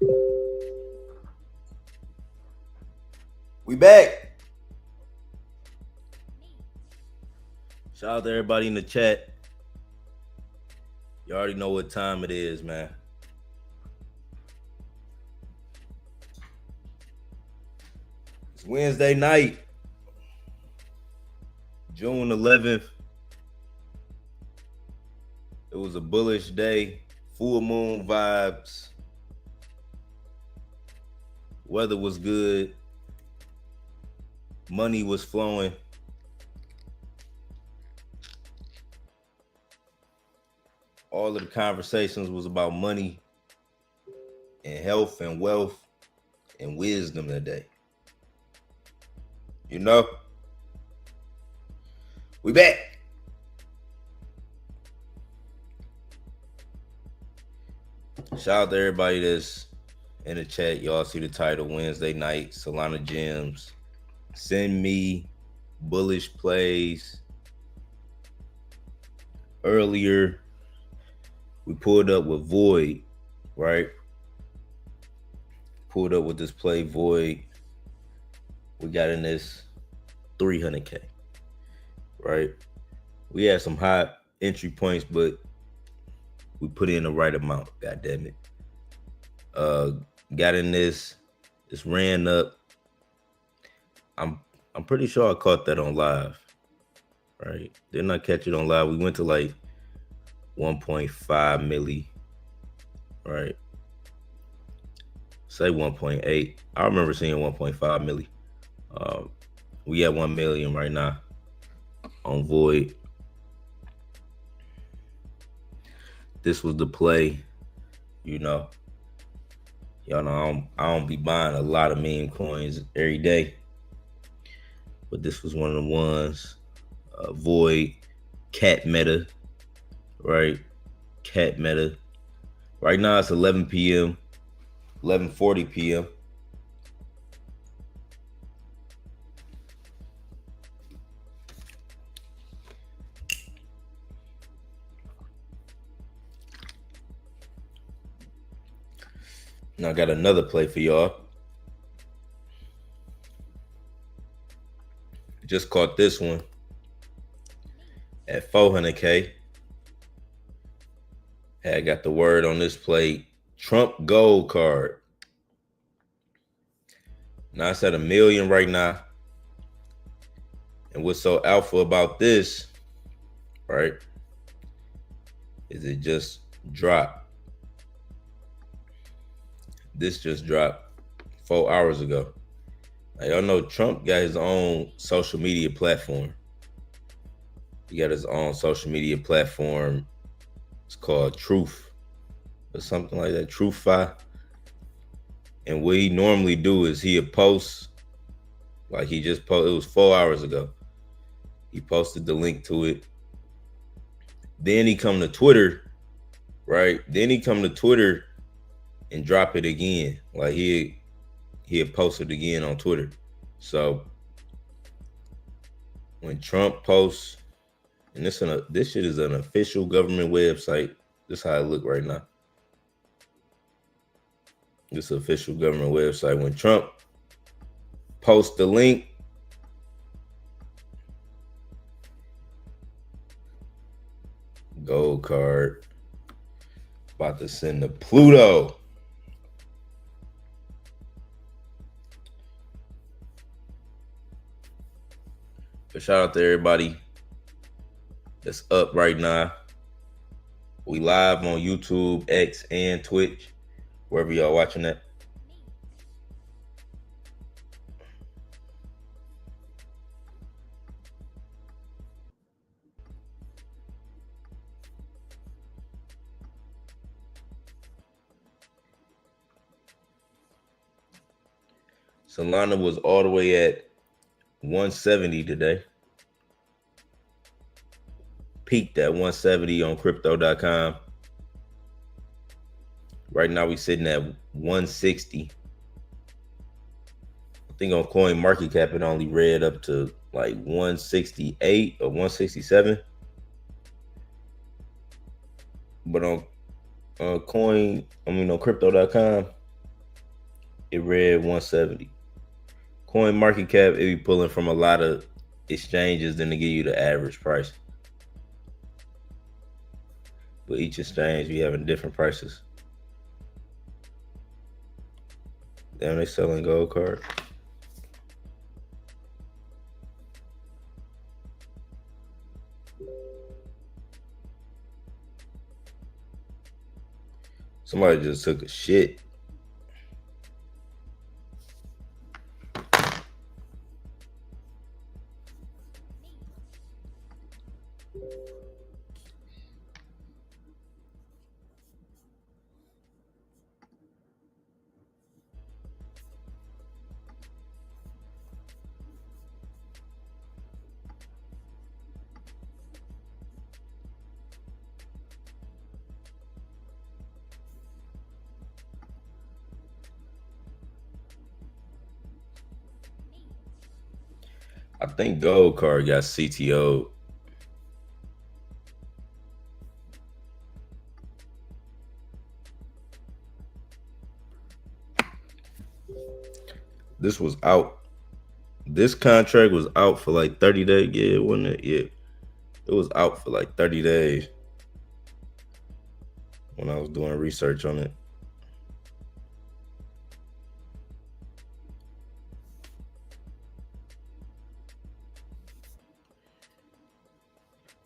We back. Shout out to everybody in the chat. You already know what time it is, man. It's Wednesday night, June 11th. It was a bullish day, full moon vibes. Weather was good. Money was flowing. All of the conversations was about money and health and wealth and wisdom today. You know? We back. Shout out to everybody that's in the chat. Y'all see the title, Wednesday night, Solana Gems. Send me bullish plays. Earlier, we pulled up with Void, right? Pulled up with this play, Void. We got in this 300K, right? We had some high entry points, but we put in the right amount, god damn it. Got in this ran up. I'm pretty sure I caught that on live, right? Didn't I catch it on live? We went to like 1.5 milli, right? Say 1.8. I remember seeing 1.5 milli. We at 1 million right now on Void. This was the play, you know. Y'all know I don't be buying a lot of meme coins every day, but this was one of the ones. Void, cat meta, right? Cat meta. Right now it's 11 p.m., 11:40 p.m. Now I got another play for y'all. Just caught this one at 400K. Had got the word on this play, Trump gold card. Now it's at 1 million right now. And what's so alpha about this, right, is it just dropped. This just dropped 4 hours ago. Now, y'all know Trump got his own social media platform. He got his own social media platform. It's called Truth or something like that, Truthify. And what he normally do is he'll post, like he just posted, it was 4 hours ago. He posted the link to it. Then he come to Twitter, right? Then he come to Twitter and drop it again. Like he'll post it again on Twitter. So when Trump posts, and this shit is an official government website. This is how it look right now. This official government website. When Trump posts the link, gold card, about to send to Pluto. But shout out to everybody that's up right now. We live on YouTube, X, and Twitch, wherever y'all watching that. Solana was all the way at 170 today. Peaked at 170 on crypto.com. Right now we sitting at 160. I think on coin market cap it only read up to like 168 or 167. But on crypto.com, It read 170. Coin market cap, it be pulling from a lot of exchanges than to give you the average price. But each exchange be having different prices. Damn, they selling gold cards. Somebody just took a shit. I think gold card got CTO. This was out. This contract was out for like 30 days. Yeah, wasn't it? Yeah. It was out for like 30 days when I was doing research on it.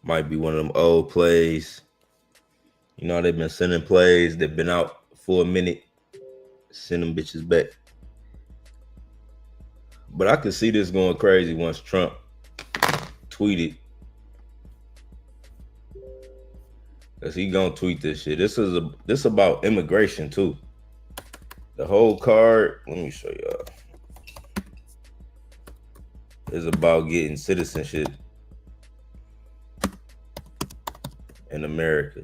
Might be one of them old plays. You know, they've been sending plays. They've been out for a minute. Send them bitches back. But I could see this going crazy once Trump tweeted. Cause he gonna tweet this shit. This about immigration too. The whole card, let me show y'all, is about getting citizenship in America.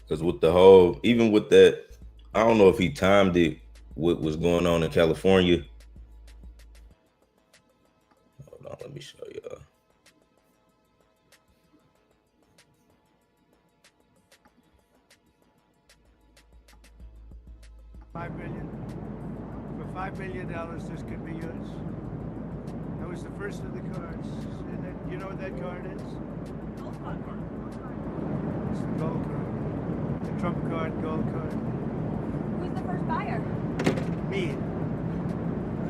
Because with the whole, even with that, I don't know if he timed it, what was going on in California. Hold on, let me show y'all. $5 billion. For $5 billion, this could be yours. That was the first of the cards. And then, you know what that card is? Gold card. It's the gold card. The Trump card, gold card. Who's the first buyer? Me.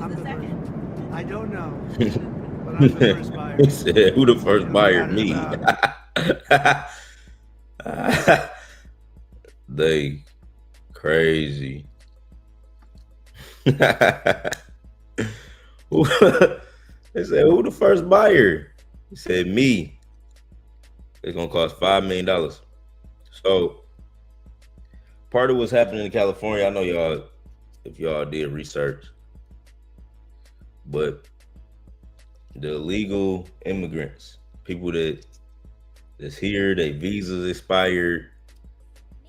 I'm Who's the second? First. I don't know. But I'm the first buyer. He said, who the first buyer? Me. They crazy. They said, who the first buyer? He said, me. It's gonna cost $5 million. So part of what's happening in California, I know y'all, if y'all did research, but the illegal immigrants, people that's here, their visas expired,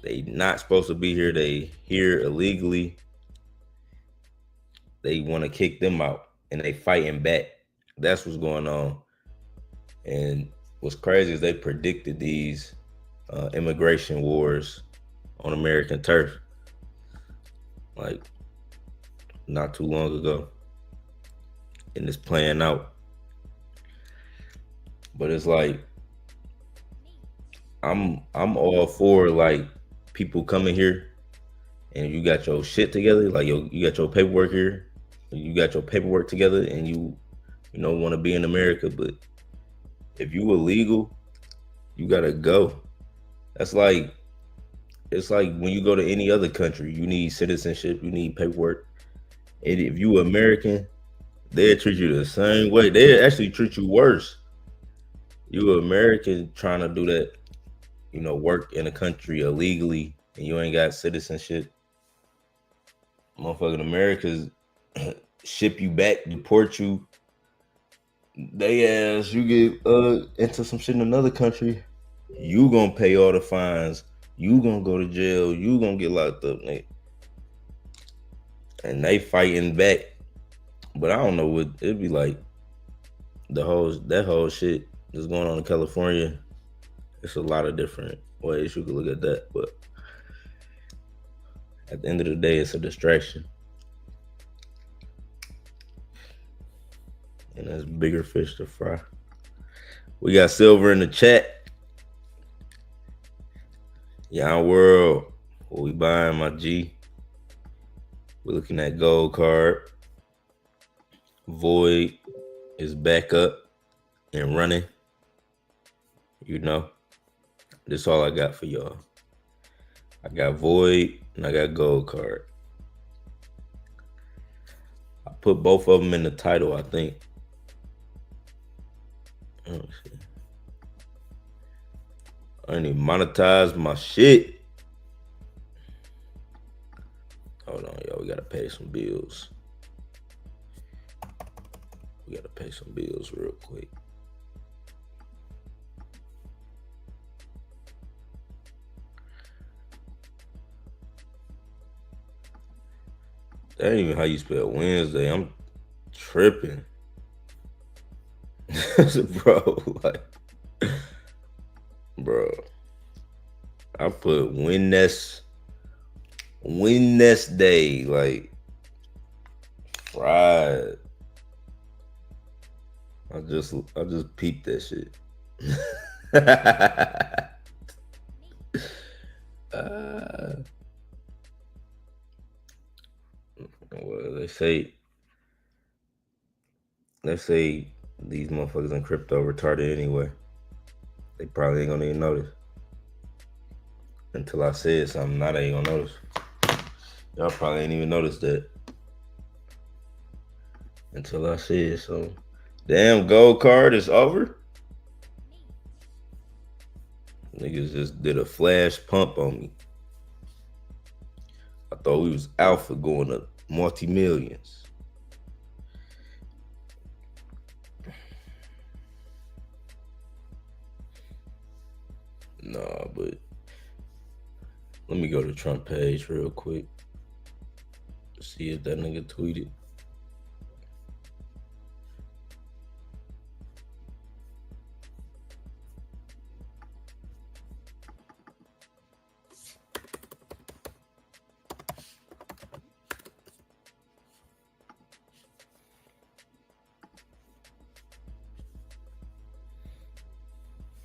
they not supposed to be here, they here illegally, they want to kick them out and they fighting back. That's what's going on. And what's crazy is they predicted these immigration wars on American turf like not too long ago, and it's playing out. But it's like I'm all for like people coming here and you got your shit together, like you got your paperwork here, you got your paperwork together, and you know want to be in America. But if you illegal, you gotta go. That's like, it's like when you go to any other country, you need citizenship, you need paperwork. And if you American, they'll treat you the same way. They actually treat you worse. You American trying to do that, you know, work in a country illegally, and you ain't got citizenship. Motherfucking Americans ship you back, deport you. They ask you get into some shit in another country, you gonna pay all the fines, you gonna go to jail, you gonna get locked up, nigga. And they fighting back. But I don't know what it'd be like. That whole shit that's going on in California. There's a lot of different ways you could look at that, but at the end of the day, it's a distraction. And there's bigger fish to fry. We got Silver in the chat. Yon World. What we buying, my G? We're looking at gold card. Void is back up and running. You know, that's all I got for y'all. I got Void and I got gold card. I put both of them in the title, I think. Let me see. I didn't even monetize my shit. Hold on, y'all. We gotta pay some bills. We gotta pay some bills real quick. That ain't even how you spell Wednesday. I'm tripping. Bro, like, bro. I put Wednesday, like, fried. I just peeped that shit. Well, they say these motherfuckers in crypto retarded anyway. They probably ain't gonna even notice. Until I said something, now they ain't gonna notice. Y'all probably ain't even noticed that. Until I said so. Damn, gold card is over? Niggas just did a flash pump on me. I thought we was alpha going to multi-millions. Nah, but let me go to Trump page real quick. See if that nigga tweeted.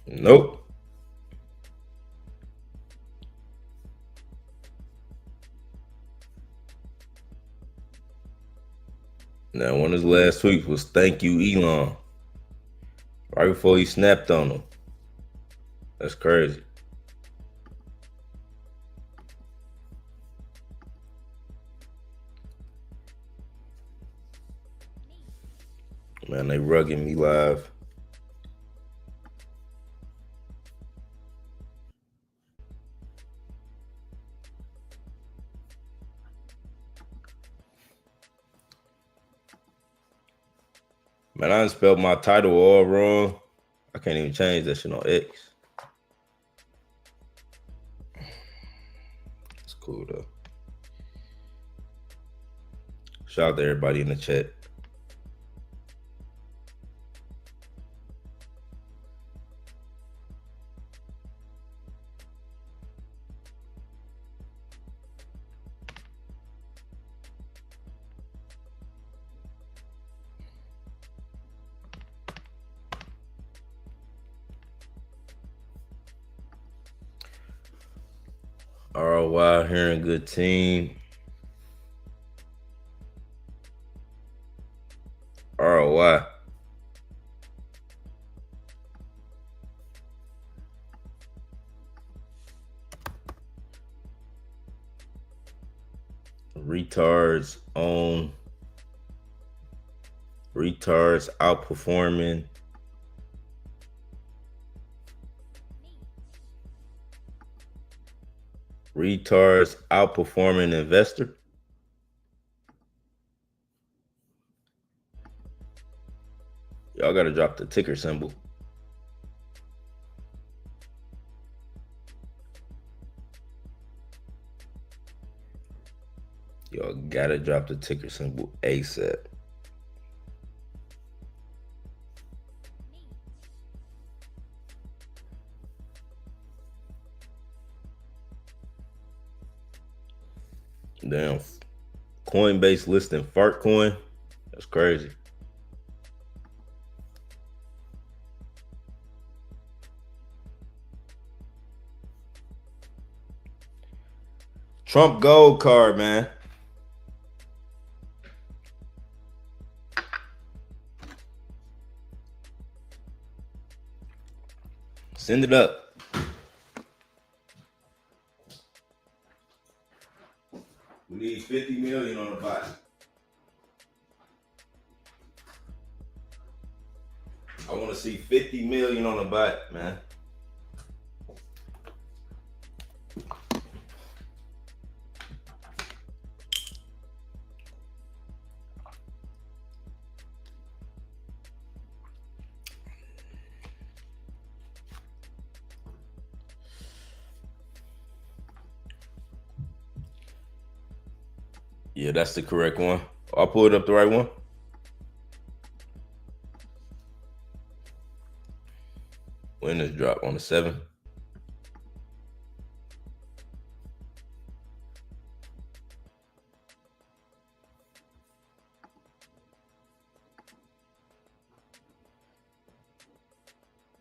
Nope. Now, one of his last tweets was "Thank you, Elon." Right before he snapped on him. That's crazy. Man, they rugging me live. Man, I done spelled my title all wrong. I can't even change that shit on X. It's cool though. Shout out to everybody in the chat. ROY, hearing good team. ROY. Retards on. Retards outperforming. Retards outperforming investor. Y'all gotta drop the ticker symbol. Y'all gotta drop the ticker symbol ASAP. Damn. Coinbase listing fart coin. That's crazy. Trump gold card, man. Send it up. We need 50 million on the bot. I want to see 50 million on the bot, man. Yeah, that's the correct one. I'll pull it up the right one. When this drop? On the 7th?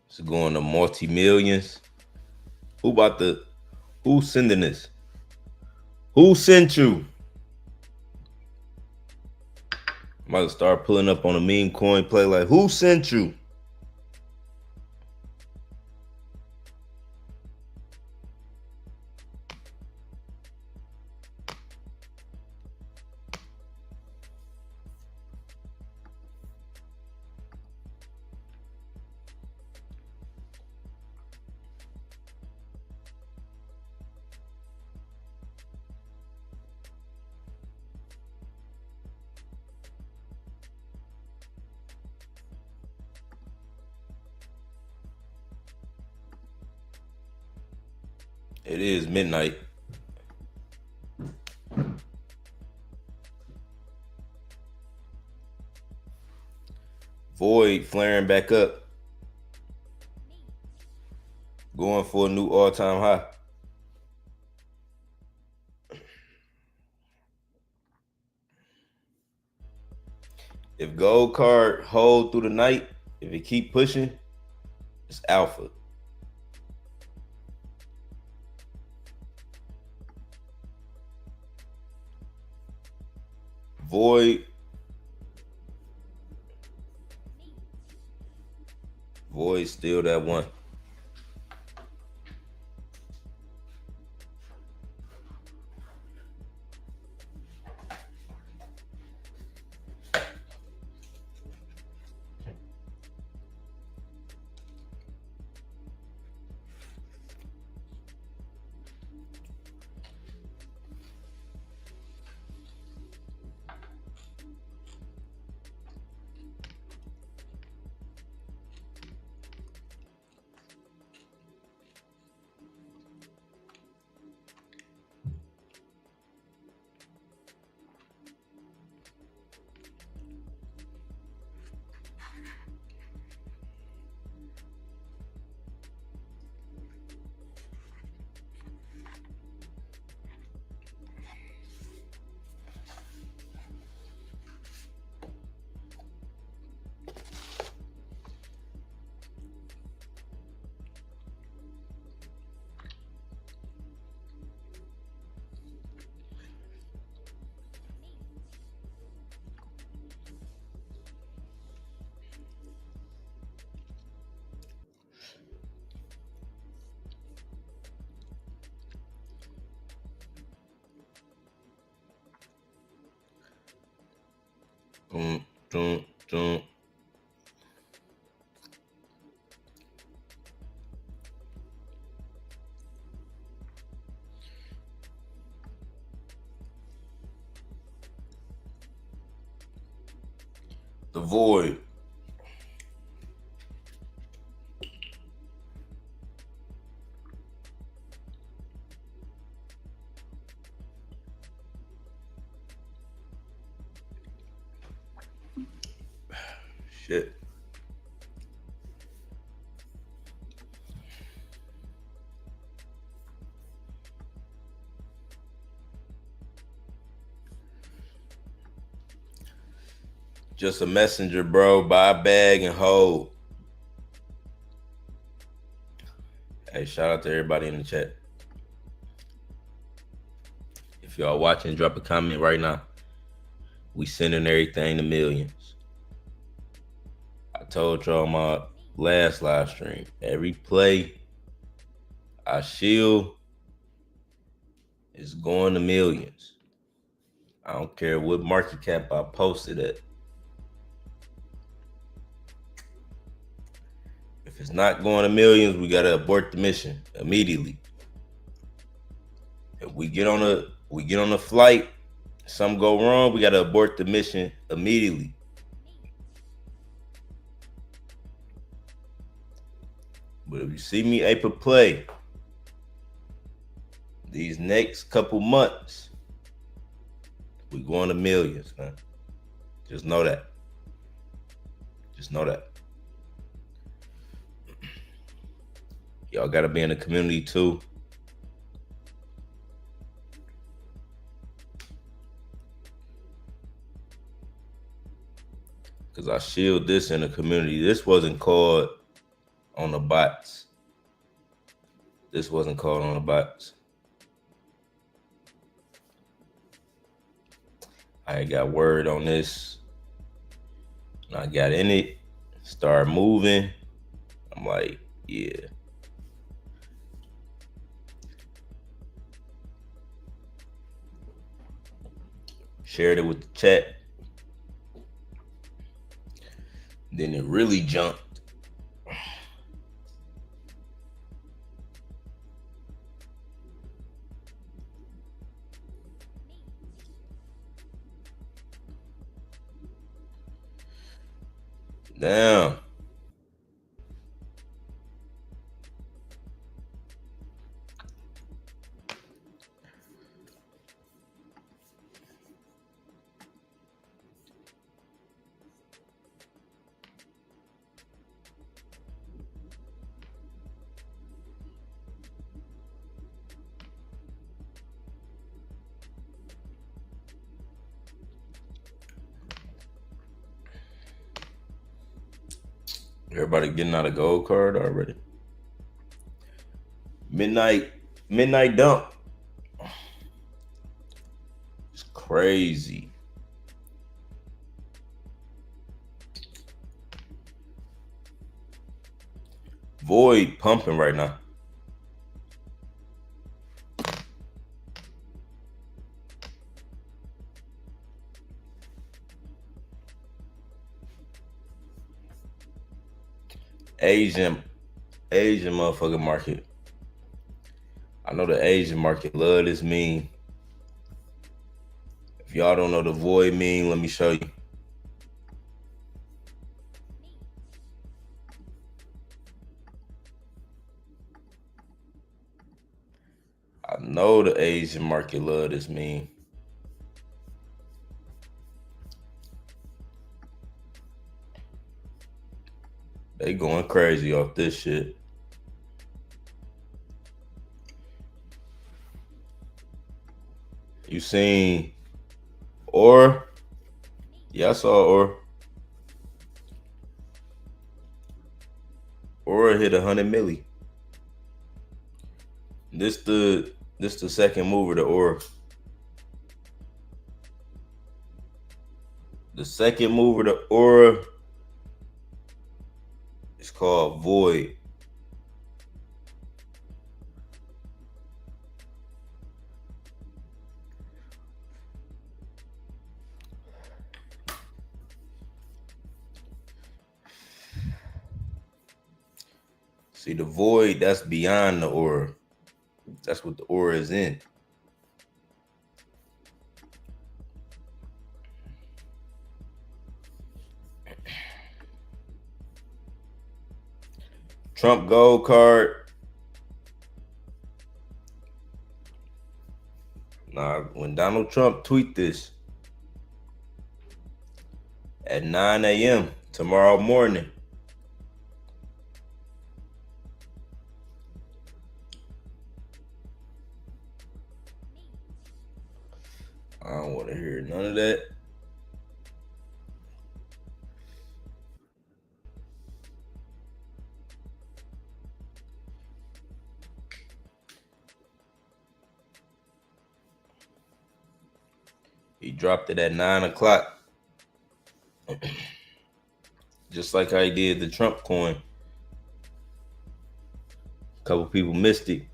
It's going to multi-millions. Who's sending this? Who sent you? I'm about to start pulling up on a meme coin play like, who sent you? It is midnight. Void flaring back up. Going for a new all-time high. If gold card hold through the night, if it keep pushing, it's alpha. Void still that one. Dun, dun, dun. The void. Shit. Just a messenger, bro. Buy a bag and hold. Hey, shout out to everybody in the chat. If y'all watching, drop a comment right now. We sending everything to millions. I told y'all my last live stream, every play I shield is going to millions. I don't care what market cap I posted at. If it's not going to millions, we gotta abort the mission immediately. If we get on a flight, something go wrong, we gotta abort the mission immediately. But if you see me April play these next couple months, we going to millions, man. Just know that. Just know that. Y'all gotta be in the community too. Cause I shield this in the community. This wasn't called on the bots. This wasn't called on the bots. I got word on this. And I got in it, start moving. I'm like, yeah. Shared it with the chat. Then it really jumped. Damn. Everybody getting out a gold card already. Midnight dump. It's crazy. Void pumping right now. Asian motherfucking market. I know the Asian market love this meme. If y'all don't know the void meme, let me show you. I know the Asian market love this meme. They going crazy off this shit. You seen Or? Yeah, I saw Or. Or hit 100 milli. This the second mover to Or. The second mover to Aura is called Void. See, the Void, that's beyond the Aura. That's what the Aura is in. Trump gold card. Nah, when Donald Trump tweet this at 9 a.m. tomorrow morning, I don't want to hear none of that. He dropped it at 9 o'clock. Just like how he did the Trump coin. A couple people missed it.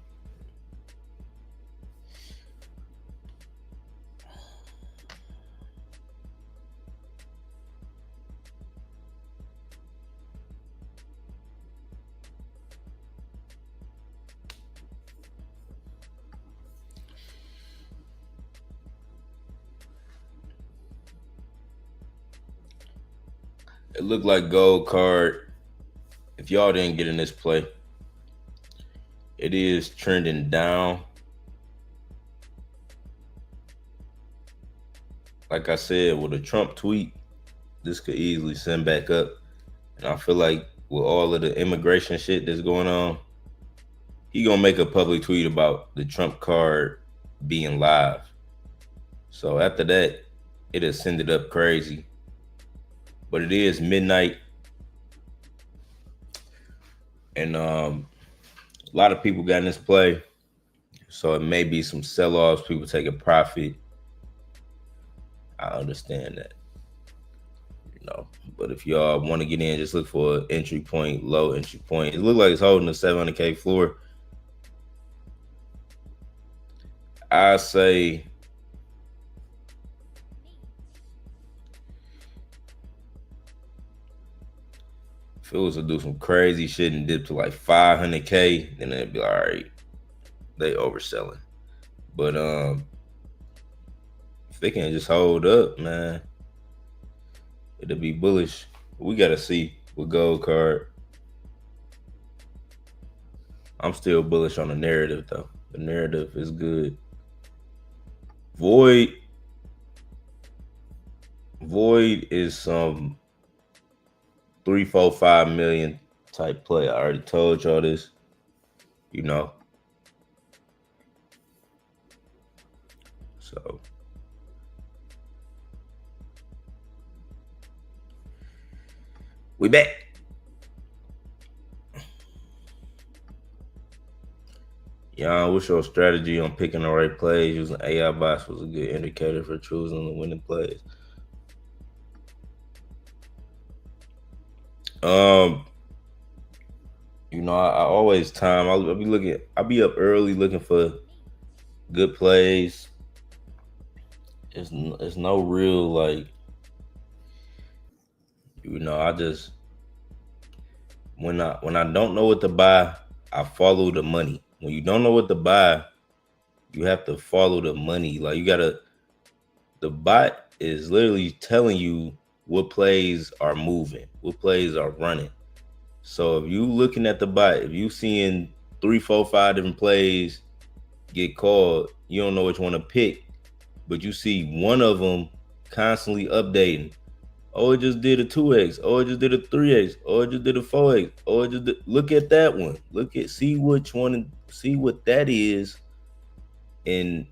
It looked like gold card. If y'all didn't get in this play, it is trending down. Like I said, with a Trump tweet, this could easily send back up. And I feel like with all of the immigration shit that's going on, he gonna make a public tweet about the Trump card being live. So after that, it'll send it up crazy. But it is midnight. And a lot of people got in this play. So it may be some sell-offs, people take a profit. I understand that. But if y'all want to get in, just look for an entry point, low entry point. It looks like it's holding the 700K floor. I say if it was to do some crazy shit and dip to like 500K, then it'd be all right. They overselling. But if they can just hold up, man, it'll be bullish. We gotta see with gold card. I'm still bullish on the narrative though. The narrative is good. Void is some 3, 4, 5 million type play. I already told y'all this. So we back. Yon, what's your strategy on picking the right plays? Using AI bots was a good indicator for choosing the winning plays. I always time. I'll be up early looking for good plays. It's no real like, I just when I don't know what to buy, I follow the money. When you don't know what to buy, you have to follow the money. Like the bot is literally telling you what plays are moving, what plays are running. So if you looking at the bot, if you seeing 3, 4, 5 different plays get called, you don't know which one to pick, but you see one of them constantly updating. Oh, it just did a 2x. Oh, it just did a 3x. Oh, it just did a 4x. Oh, it just did. Look at that one. See which one, see what that is, and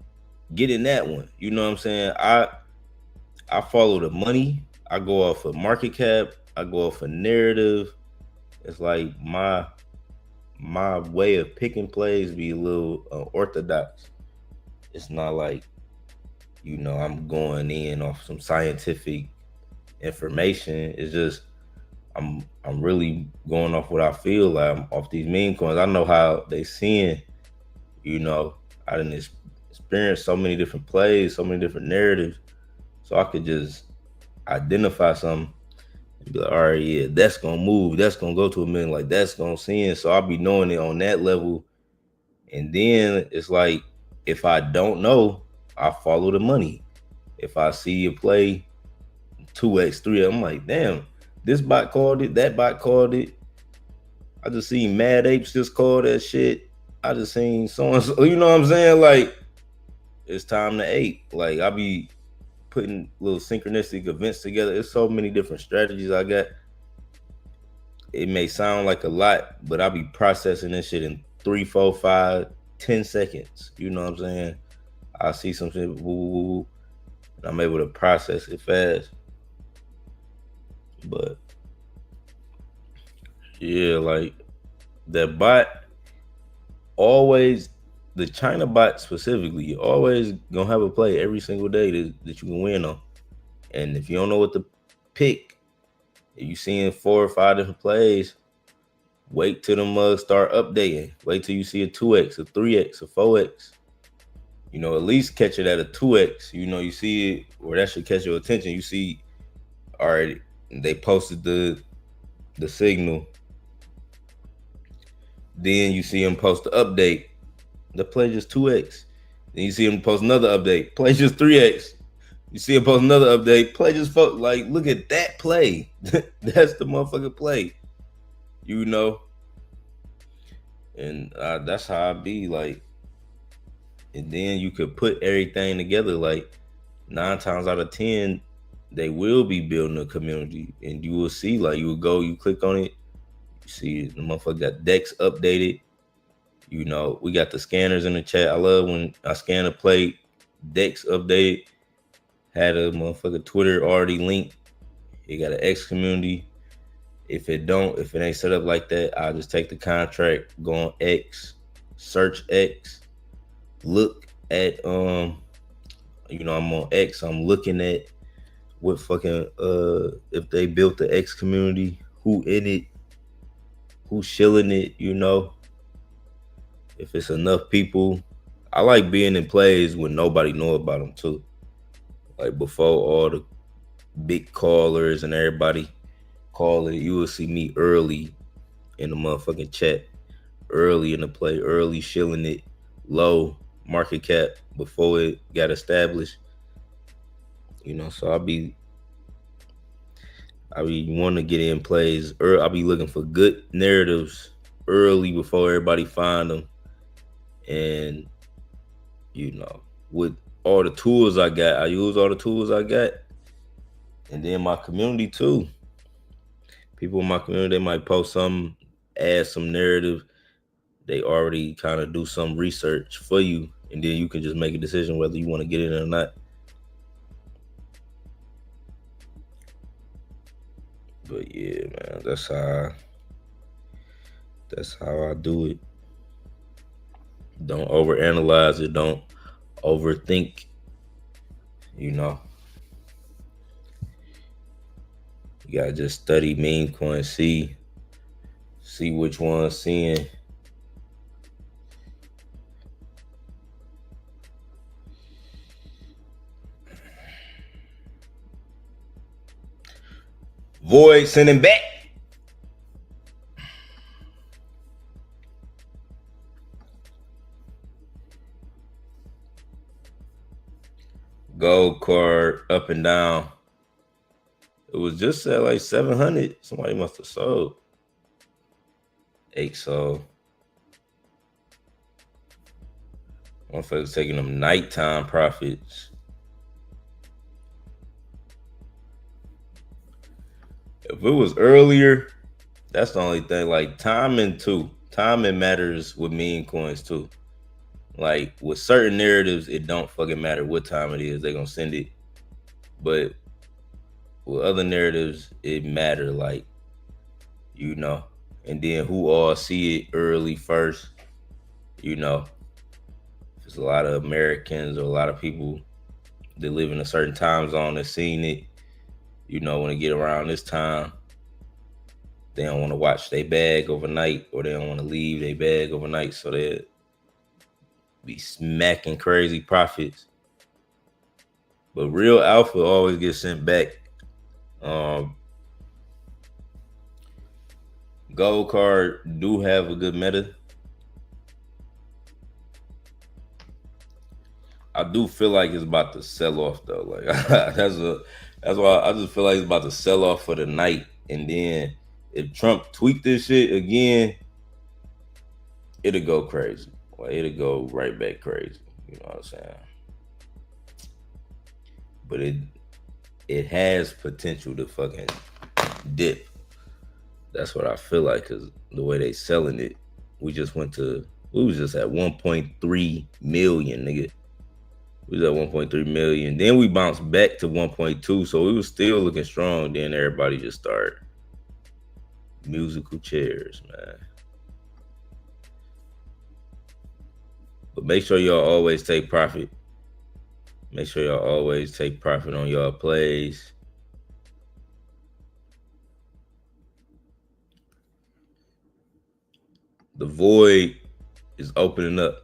get in that one. You know what I'm saying? I follow the money. I go off of market cap. I go off of narrative. It's like my way of picking plays be a little orthodox. It's not like, I'm going in off some scientific information. It's just I'm really going off what I feel like. I'm off these meme coins. I know how they seeing. I didn't experience so many different plays, so many different narratives, so I could just identify something and be like, all right, yeah, that's gonna move, that's gonna go to a million, like that's gonna sin. So I'll be knowing it on that level. And then it's like, if I don't know, I follow the money. If I see a play 2x, 3x, I'm like, damn, this bot called it, that bot called it. I just seen Mad Apes just call that shit. I just seen so and so, you know what I'm saying? Like, it's time to ape. Like, I be putting little synchronistic events together. There's so many different strategies I got. It may sound like a lot, but I be processing this shit in 3, 4, 5, 10 seconds. You know what I'm saying? I see some shit, and I'm able to process it fast. But yeah, like that bot always the China bot specifically, you always gonna have a play every single day that you can win on. And if you don't know what to pick, if you seeing 4 or 5 different plays, wait till them mugs start updating. Wait till you see a 2x, a 3x, a 4x. You know, at least catch it at a 2x. You know, you see it, or that should catch your attention. You see, all right, they posted the signal. Then you see them post the update. The play just 2x. Then you see them post another update. Play just 3x. You see them post another update. Play just like, look at that play. That's the motherfucking play. You know. And that's how I be like. And then you could put everything together. Like 9 times out of 10, they will be building a community. And you will see, like, you will go, you click on it. You see the motherfucker got decks updated. You know, we got the scanners in the chat. I love when I scan a play, decks updated. Had a motherfucker Twitter already linked. It got an X community. If it ain't set up like that, I'll just take the contract, go on X, search X, look at you know, I'm on X, I'm looking at what fucking if they built the X community, who in it, who's shilling it, you know. If it's enough people. I like being in plays when nobody know about them too. Like before all the big callers and everybody call it, you will see me early in the motherfucking chat, early in the play, early shilling it, low market cap before it got established. You know, so I be wanting to get in plays, or I be looking for good narratives early before everybody find them. And you know, with all the tools I got, I use all the tools I got. And then my community too. People in my community, they might post something, add some narrative. They already kind of do some research for you. And then you can just make a decision whether you want to get in or not. But yeah, man, that's how I do it. Don't overanalyze it. Don't overthink. You know, you gotta just study meme coins, see which one's seeing. Void sending back. Gold card up and down. It was just at like 700. Somebody must have sold. 8 sold. Motherfuckers taking them nighttime profits. If it was earlier, that's the only thing. Like timing too. Timing matters with meme coins too. Like with certain narratives, it don't fucking matter what time it is. They're gonna send it. But with other narratives, it matter, like, you know. And then who all see it early first, you know. If it's a lot of Americans or a lot of people that live in a certain time zone that's seen it, you know, when it get around this time, they don't want to watch their bag overnight, or they don't want to leave their bag overnight, so they be smacking crazy profits. But real alpha always gets sent back. Gold card do have a good meta. I do feel like it's about to sell off though. Like that's why I just feel like it's about to sell off for the night. And then if Trump tweak this shit again, it'll go crazy. Like it'll go right back crazy. You know what I'm saying? But it has potential to fucking dip. That's what I feel like, because the way they selling it, we was just at 1.3 million, nigga. We was at 1.3 million. Then we bounced back to 1.2, so we was still looking strong. Then everybody just started musical chairs, man. But But make sure y'all always take profit. Make sure y'all always take profit on y'all plays. The void is opening up.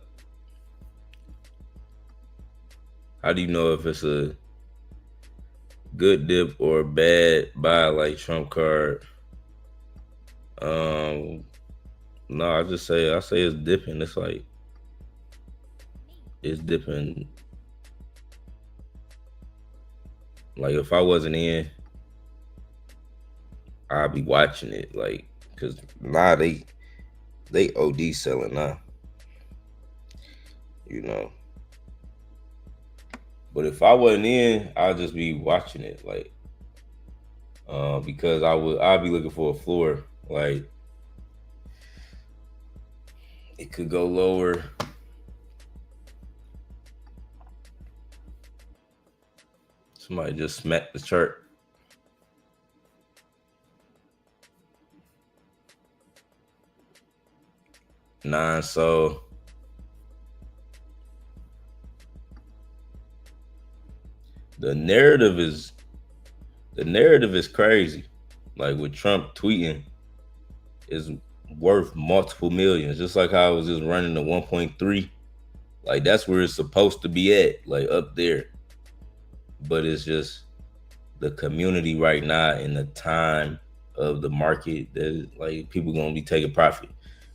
How do you know if it's a good dip or a bad buy like Trump card? No, I say it's dipping. It's like it's dipping. Like if I wasn't in, I'd be watching it. Like, cause now they OD selling now. You know. But if I wasn't in, I'd just be watching it. Like, because I'd be looking for a floor. Like, it could go lower. Somebody just smacked the chart. So the narrative is crazy. Like with Trump tweeting is worth multiple millions, just like how I was just running to 1.3. Like that's where it's supposed to be at, like up there. But it's just the community right now in the time of the market that like people gonna be taking profit.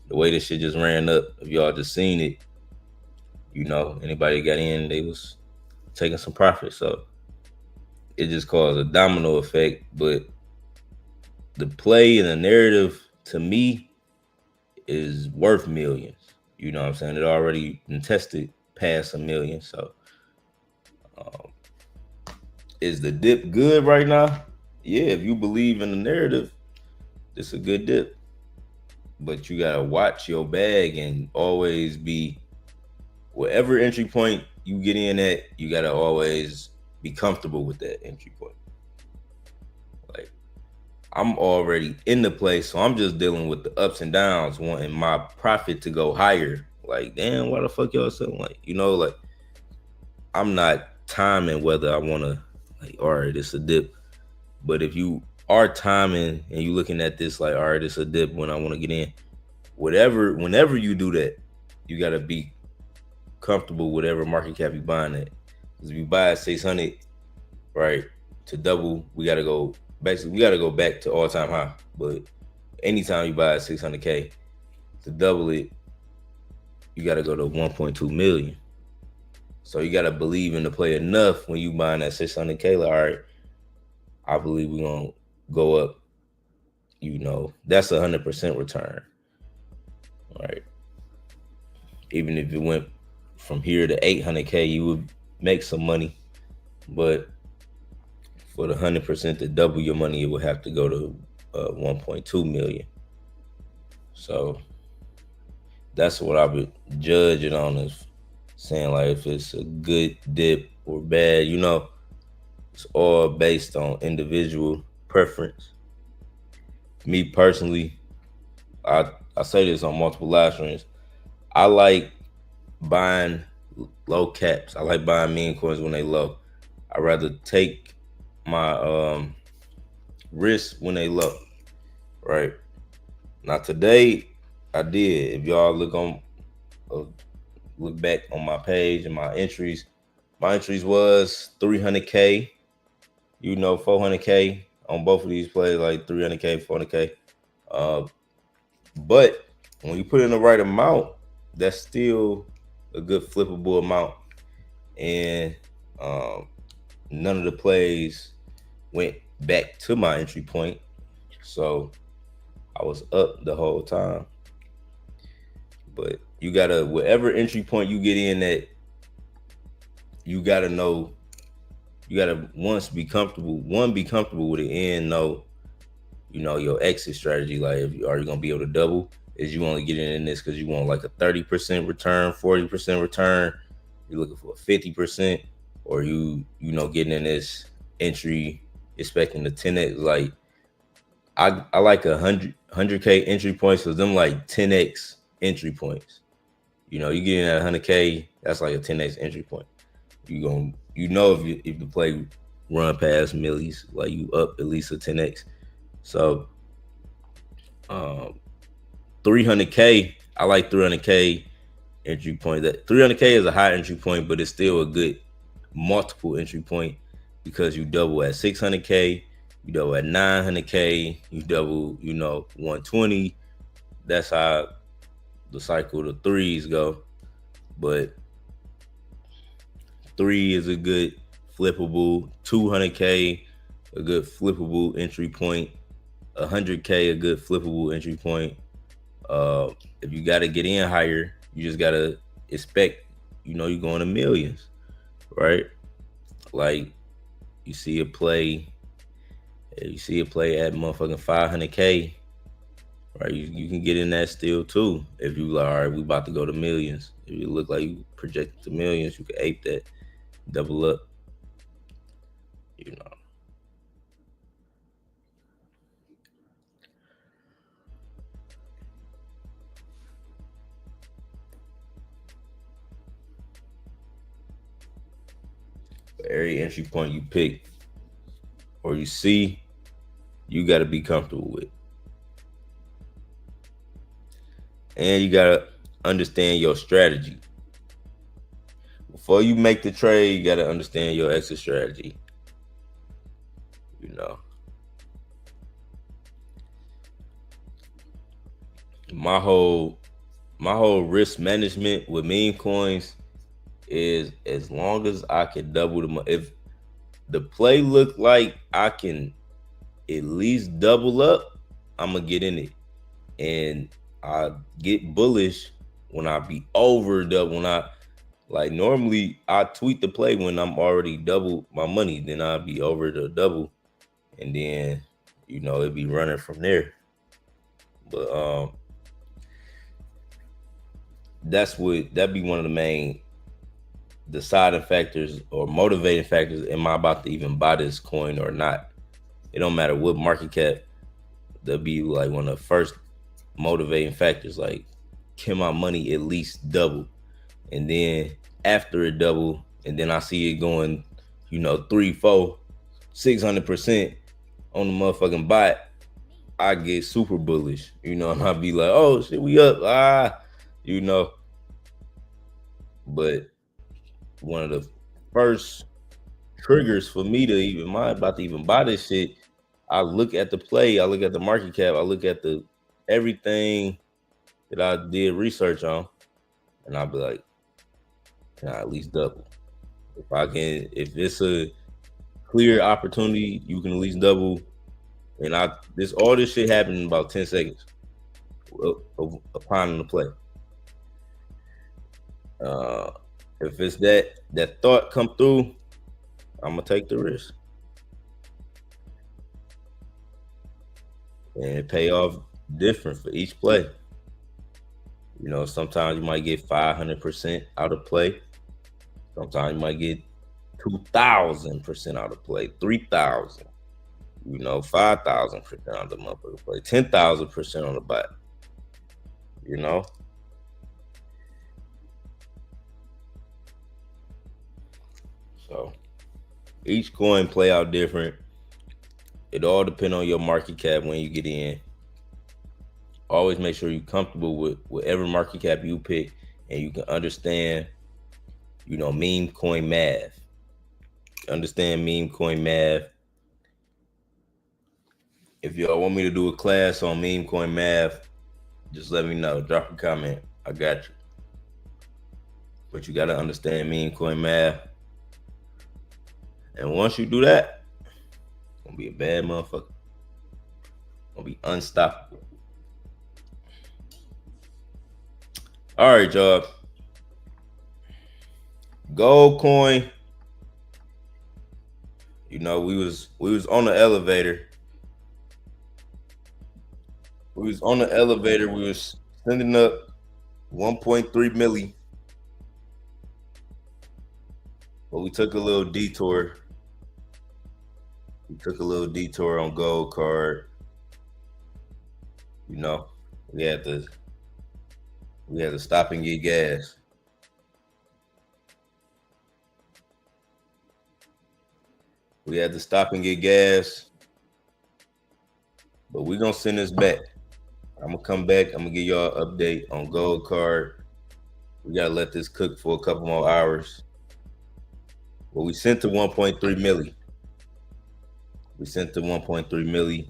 The way this shit just ran up, if y'all just seen it, you know, anybody got in, they was taking some profit. So it just caused a domino effect. But the play and the narrative to me is worth millions. You know what I'm saying? It already been tested past $1 million. So is the dip good right now? Yeah, if you believe in the narrative, it's a good dip. But you gotta watch your bag and always be, whatever entry point you get in at, you gotta always be comfortable with that entry point. Like, I'm already in the place, so I'm just dealing with the ups and downs, wanting my profit to go higher. Like, damn, why the fuck y'all selling? Like, you know, like, I'm not timing whether I wanna, like, all right, it's a dip. But if you are timing and you looking at this like, all right, it's a dip when I want to get in, whenever you do that, you gotta be comfortable with whatever market cap you buying at. Because if you buy at 600, right, to double, we gotta go back to all-time high. But anytime you buy at 600K, to double it, you gotta go to 1.2 million. So you gotta believe in the play enough when you buying at 600K, like, all right, I believe we're gonna go up. You know, that's 100% return, right? Even if it went from here to 800K, you would make some money. But for the 100% to double your money, it would have to go to 1.2 million. So that's what I would judge it on, is saying like if it's a good dip or bad. You know, it's all based on individual preference. Me personally, I say this on multiple live streams, I like buying low caps. I like buying meme coins when they low. I'd rather take my risk when they low, right? Now today, I did. If y'all look back on my page and my entries was 300K, you know, 400K on both of these plays, like 300K, 400K. But when you put in the right amount, that's still a good flippable amount. And none of the plays went back to my entry point. So I was up the whole time. But you gotta, whatever entry point you get in at, you gotta know, you gotta be comfortable with it, and know, you know, your exit strategy. Like, are you gonna be able to double? Is you only getting in this because you want like a 30% return, 40% return? You're looking for a 50%, or you know, getting in this entry expecting the 10x. Like, I like 100K entry points, because them like 10x entry points. You know, you get in at 100K, that's like a 10x entry point. If the play run past millies, like you up at least a 10x. So 300K, I like 300K entry point. That 300K is a high entry point, but it's still a good multiple entry point because you double at 600K, you double at 900K, you double, 120. That's how the cycle of the threes go. But 3 is a good flippable, 200K a good flippable entry point, 100K a good flippable entry point. If you got to get in higher, you just got to expect, you're going to millions, right? Like you see a play at motherfucking 500K, right? You can get in that still too. If you like, all right, we about to go to millions. If you look like you projected to millions, you can ape that, double up, Every entry point you pick or you see, you got to be comfortable with. And you got to understand your strategy. Before you make the trade, you got to understand your exit strategy. My whole risk management with meme coins is as long as I can double the money. If the play look like I can at least double up, I'm gonna get in it. And I get bullish when I be over double. Normally I tweet the play when I'm already double my money, then I'll be over the double, and then it'd be running from there. But that'd be one of the main deciding factors or motivating factors. Am I about to even buy this coin or not? It don't matter what market cap. That'll be like one of the first motivating factors. Like, can my money at least double? And then after it double, and then I see it going, 3, 4, 600% on the motherfucking bot, I get super bullish, and I'll be like, oh shit, we up, But one of the first triggers for me to even about to even buy this shit, I look at the play, I look at the market cap, I look at the everything that I did research on, and I'll be like, can I at least double? If it's a clear opportunity, you can at least double. And all this shit happened in about 10 seconds upon the play. If it's that thought come through, I'm gonna take the risk. And it pay off different for each play. Sometimes you might get 500% out of play. Sometimes you might get 2,000% out of play, 3,000, 5,000% out of the motherfucker play, 10,000% on the bot. So each coin play out different. It all depends on your market cap when you get in. Always make sure you're comfortable with whatever market cap you pick, and you can understand, meme coin math. Understand meme coin math. If y'all want me to do a class on meme coin math, just let me know. Drop a comment. I got you. But you got to understand meme coin math. And once you do that, it's going to be a bad motherfucker. It's going to be unstoppable. All right, y'all. Gold coin. We was on the elevator. We was on the elevator. We was sending up 1.3 milli. But we took a little detour. We took a little detour on gold card. We had to We had to stop and get gas. We had to stop and get gas. But we're gonna send this back. I'm gonna come back. I'm gonna give y'all an update on Gold Card. We gotta let this cook for a couple more hours. Well, we sent to 1.3 milli. We sent to 1.3 milli.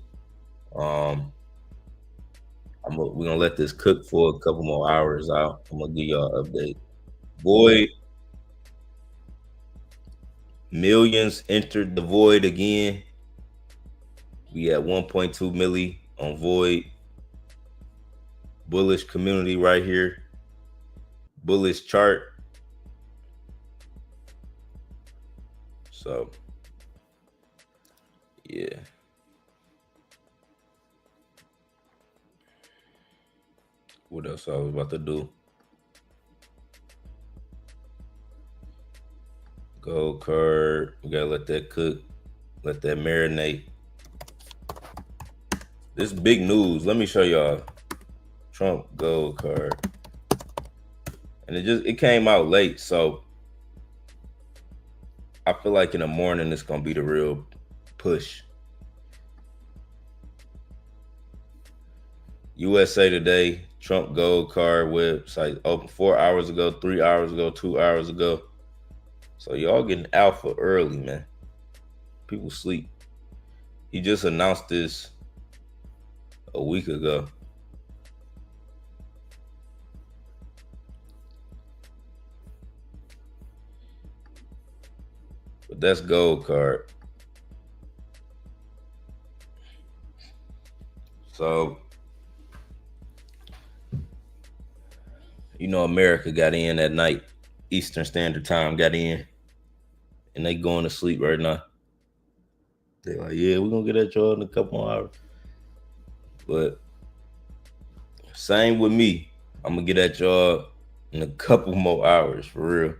We're gonna let this cook for a couple more hours out. I'm gonna give y'all an update. Void millions entered the void again. We at 1.2 milli on void. Bullish community right here. Bullish chart. So yeah. What else I was about to do? Gold card. We gotta let that cook. Let that marinate. This big news. Let me show y'all. Trump gold card. And it came out late, so I feel like in the morning it's gonna be the real push. USA Today, Trump gold card website open 4 hours ago, 3 hours ago, 2 hours ago. So y'all getting alpha early, man. People sleep. He just announced this a week ago. But that's gold card. So, you know, America got in at night. Eastern Standard Time got in. And they going to sleep right now. They're like, yeah, we're going to get at y'all in a couple more hours. But same with me. I'm going to get at y'all in a couple more hours, for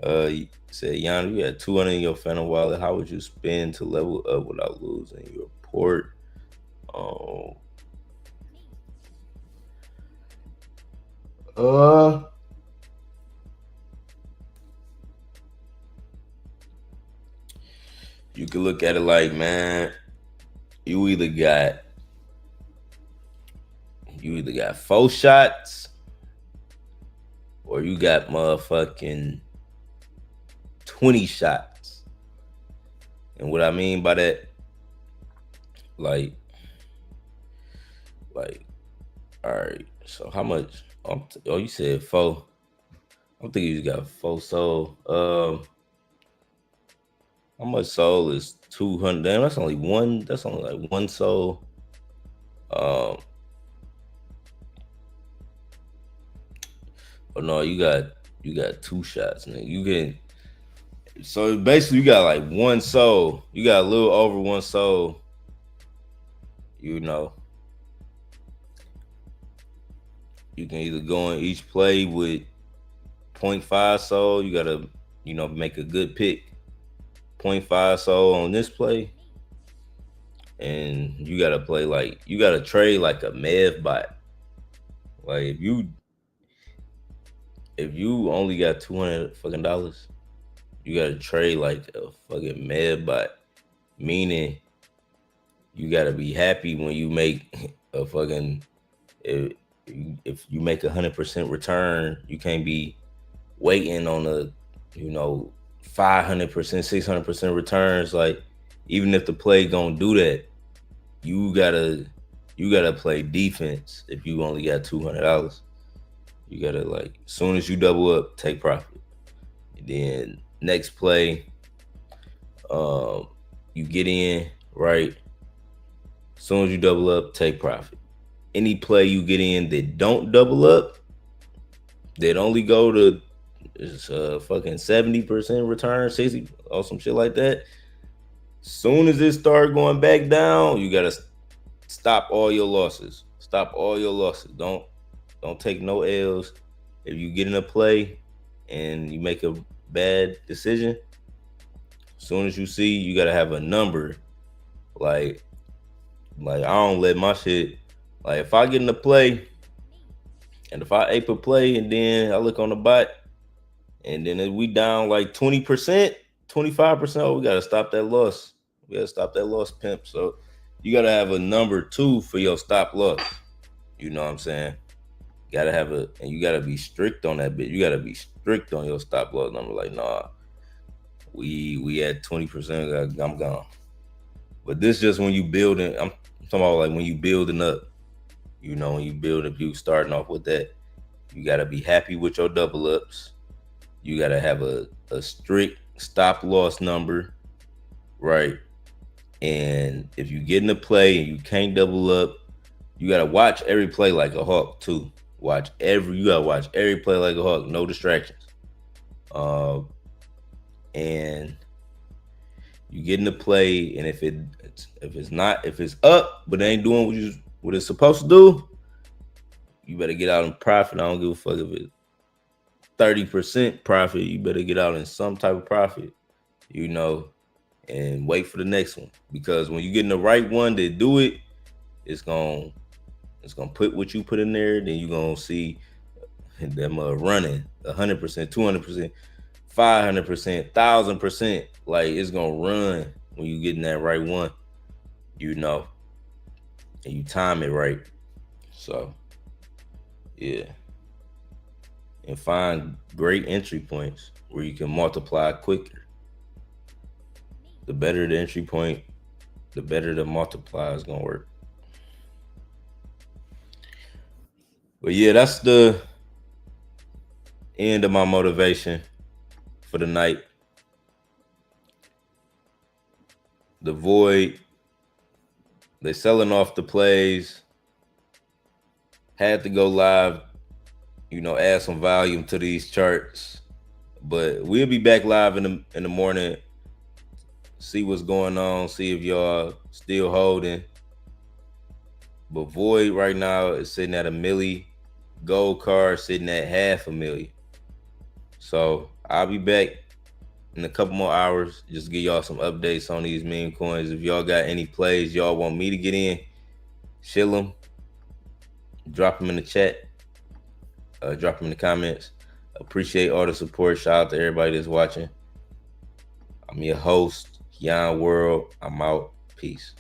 real. You said, Yon, you had 200 in your Phantom wallet. How would you spend to level up without losing your port? You can look at it like, man, you either got 4 shots or you got motherfucking 20 shots. And what I mean by that, like, all right, so how much? Oh, you said 4. I'm thinking you got 4 soul. How much soul is 200? Damn, that's only one. That's only like 1 soul. Oh no, you got 2 shots, man. You can. So basically, you got like 1 soul. You got a little over 1 soul. You know, you can either go in each play with 0.5 soul. You gotta, make a good pick. 0.5 soul on this play, and you gotta play you gotta trade like a Mev bot. Like if you only got $200 fucking dollars, you gotta trade like a fucking Mev bot. Meaning, you gotta be happy when you make a fucking if you make 100% return. You can't be waiting on a 500%, 600% returns. Like, even if the play gonna do that, you gotta play defense. If you only got $200, you gotta, like, as soon as you double up, take profit. And then next play, you get in, right? As soon as you double up, take profit. Any play you get in that don't double up, that only go to fucking 70% return, 60 or some shit like that. Soon as it start going back down, you gotta stop all your losses. Stop all your losses. Don't take no L's. If you get in a play and you make a bad decision, as soon as you see, you gotta have a number. Like I don't let my shit. Like, if I get in a play And if I ape a play and then I look on the bot and then we down like 20%, 25%, oh, we gotta stop that loss. We gotta stop that loss, pimp. So you gotta have a number 2 for your stop loss. You know what I'm saying? Gotta have and you gotta be strict on that bit. You gotta be strict on your stop loss number. Like, nah, we at 20%, I'm gone. But this just when you building, I'm talking about like when you building up, you know, when you build up, you starting off with that, you gotta be happy with your double ups. You gotta have a strict stop loss number, right? And if you get in a play and you can't double up, you gotta watch every play like a hawk too. You gotta watch every play like a hawk, no distractions. And you get in the play, and if it's up but it ain't doing what it's supposed to do, you better get out in profit. I don't give a fuck if it's 30% profit. You better get out in some type of profit, you know, and wait for the next one. Because when you get in the right one to do it, it's gonna put what you put in there. Then you're gonna see them running 100%, 200%, 500%, 1,000%. Like, it's gonna run when you get in that right one, you know, and you time it right. So yeah, and find great entry points where you can multiply quicker. The better the entry point, the better the multiplier is gonna work. But yeah, that's the end of my motivation for the night. The void, they selling off the plays. Had to go live, you know, add some volume to these charts. But we'll be back live in the morning. See what's going on. See if y'all still holding. But void right now is sitting at 1 milli. Gold card sitting at 500,000. So I'll be back in a couple more hours. Just give y'all some updates on these meme coins. If y'all got any plays y'all want me to get in, chill them. Drop them in the chat. Drop them in the comments. Appreciate all the support. Shout out to everybody that's watching. I'm your host, Yon World. I'm out. Peace.